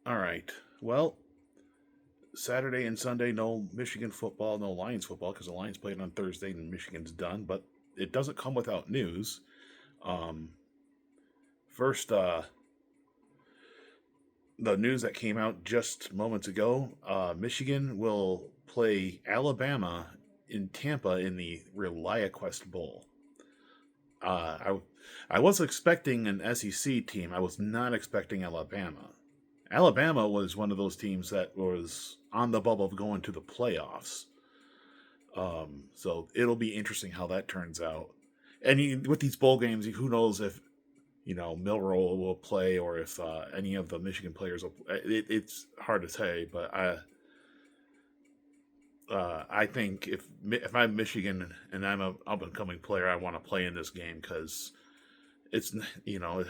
All right. Well, Saturday and Sunday, no Michigan football, no Lions football because the Lions played on Thursday and Michigan's done. But it doesn't come without news. Um, first, the news that came out just moments ago: Michigan will play Alabama in Tampa in the ReliaQuest Bowl. I was expecting an SEC team. I was not expecting Alabama. Alabama was one of those teams that was on the bubble of going to the playoffs. So it'll be interesting how that turns out. And with these bowl games, who knows if Milrow will play or if any of the Michigan players will. It's hard to say, but I think if I'm Michigan and I'm a up and coming player, I want to play in this game because it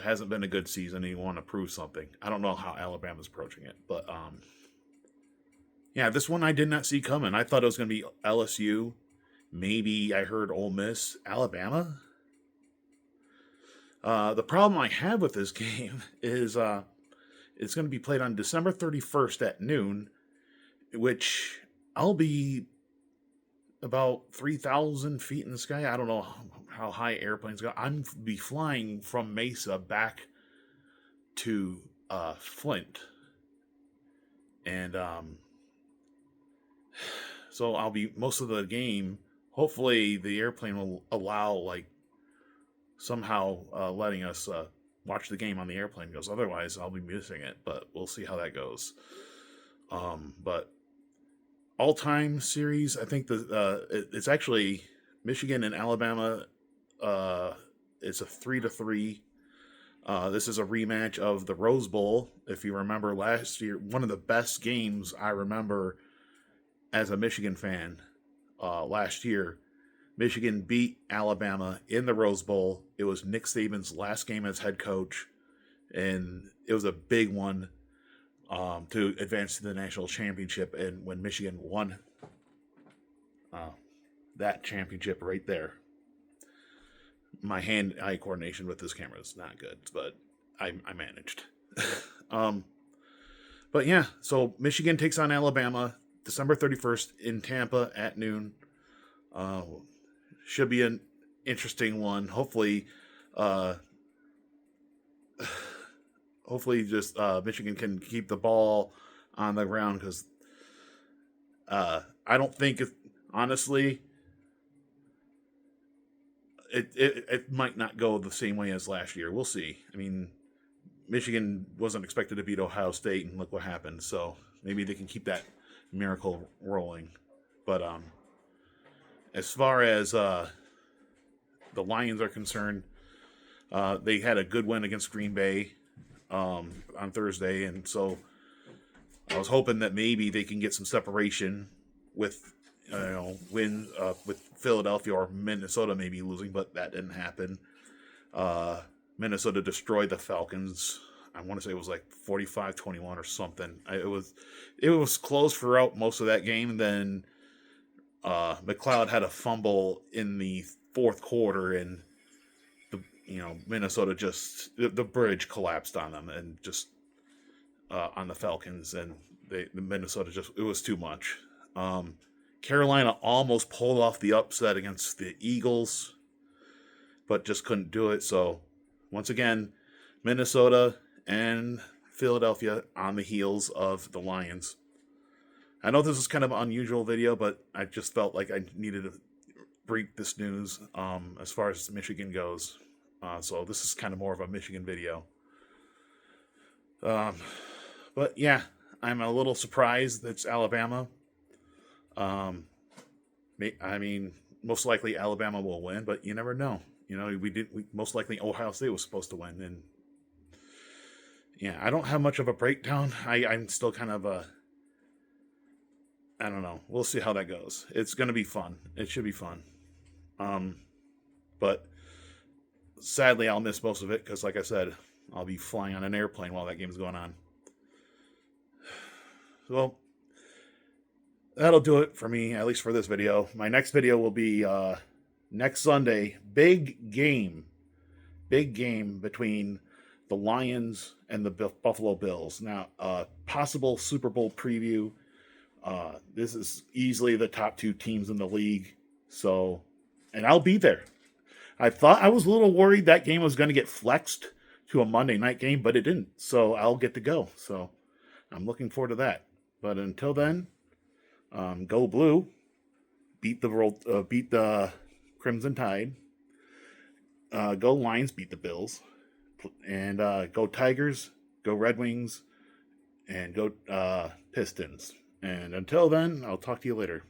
hasn't been a good season and you want to prove something. I don't know how Alabama's approaching it, but yeah, this one I did not see coming. I thought it was going to be LSU. Maybe I heard Ole Miss, Alabama. The problem I have with this game is it's going to be played on December 31st at noon, which I'll be about 3,000 feet in the sky. I don't know how high airplanes go. I'm be flying from Mesa back to Flint, and so I'll be most of the game. Hopefully, the airplane will allow somehow letting us watch the game on the airplane. Because otherwise, I'll be missing it. But we'll see how that goes. But all-time series, I think it's actually Michigan and Alabama. It's a 3-3. This is a rematch of the Rose Bowl. If you remember last year, one of the best games I remember as a Michigan fan last year. Michigan beat Alabama in the Rose Bowl. It was Nick Saban's last game as head coach, and it was a big one to advance to the national championship. And when Michigan won that championship right there, my hand-eye coordination with this camera is not good, but I managed. But yeah, so Michigan takes on Alabama December 31st in Tampa at noon. Should be an interesting one. Hopefully, just Michigan can keep the ball on the ground because I don't think, honestly, it might not go the same way as last year. We'll see. I mean, Michigan wasn't expected to beat Ohio State, and look what happened. So maybe they can keep that miracle rolling. But as far as the Lions are concerned, they had a good win against Green Bay on Thursday, and so I was hoping that maybe they can get some separation with win with Philadelphia or Minnesota maybe losing, but that didn't happen. Minnesota destroyed the Falcons. I want to say it was like 45-21 or something. It was close throughout most of that game. And then McLeod had a fumble in the fourth quarter, and Minnesota just the bridge collapsed on them and just on the Falcons, and the Minnesota just it was too much. Carolina almost pulled off the upset against the Eagles, but just couldn't do it. So once again, Minnesota and Philadelphia on the heels of the Lions. I know this is kind of an unusual video, but I just felt like I needed to break this news as far as Michigan goes. So this is kind of more of a Michigan video. But yeah, I'm a little surprised that it's Alabama. I mean, most likely Alabama will win, but you never know. We most likely Ohio State was supposed to win, and yeah, I don't have much of a breakdown. I'm still kind of I don't know. We'll see how that goes. It's going to be fun. It should be fun. But sadly, I'll miss most of it because, like I said, I'll be flying on an airplane while that game's going on. Well, that'll do it for me, at least for this video. My next video will be next Sunday. Big game between the Lions, and the Buffalo Bills. Now, possible Super Bowl preview. This is easily the top two teams in the league. So, and I'll be there. I was a little worried that game was going to get flexed to a Monday night game, but it didn't. So I'll get to go. So I'm looking forward to that. But until then, go blue, beat the Crimson Tide. Go Lions, beat the Bills, and go Tigers, go Red Wings, and go Pistons. And until then, I'll talk to you later.